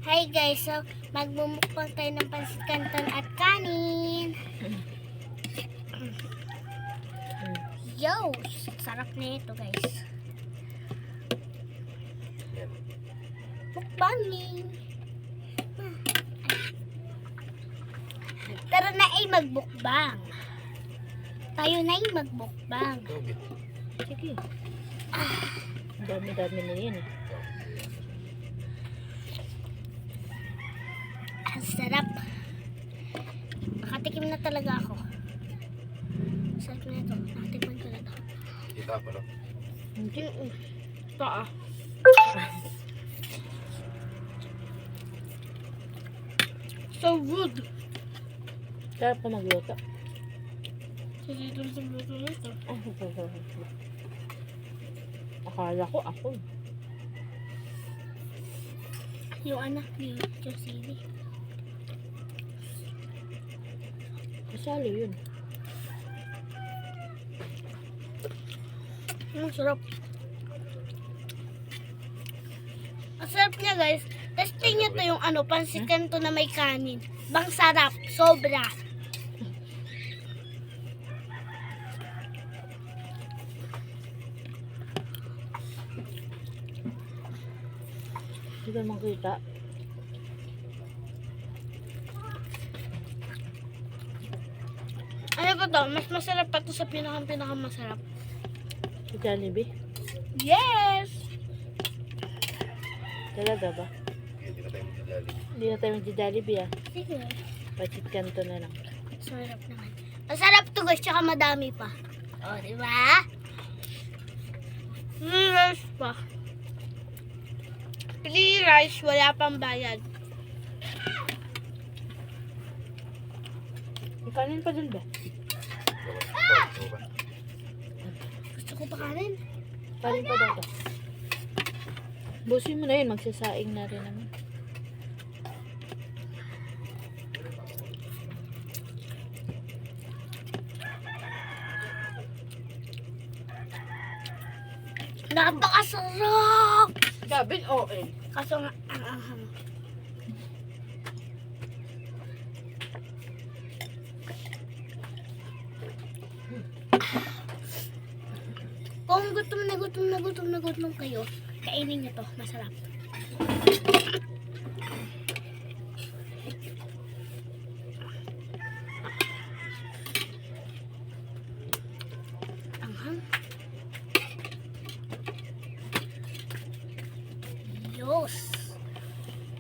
Hi guys, so magmumukbang tayo ng pansit canton at kanin. Yo, sarap na ito guys. Mukbanging. Tara na ay magbukbang. Tayo na ay magbukbang. Sige. Dami-dami na yan. Ang sarap. Nakatikim na talaga ako. Sarap na ito. Nakatikman ko na ito. Kita pa lang. Hindi. Paa. So good. Sarap pa magluto. Sisitol sa luto nito. Akala ko ako. Yung anak ni Jocelyn. Kasali yun. Ang sarap. Ang sarap niya guys. Testing niyo to yung pansit canton na may kanin. Bang sarap. Sobra. Hindi ka makita. Ano ba to? Mas masarap pa to sa pinakamasarap. Si Jollibee. Yes! Hindi Talaga ba? na tayo magdadali. Hindi na tayo mag-Jollibee ah. Sige. Pansit canton na lang. Sarap naman. Masarap to guys, tsaka madami pa. O, diba? Rice pa. Free rice, wala pang bayad. May kanin pa dun ba? Gusto ko pa kanin. Kanin pa daw to. Busin mo na yun. Magsasaing na rin naman. Napakasarap! Gabin, oo eh. Kaso nga, ang anghang. Kung gutom na gutom kayo, kainin nyo to. Masarap.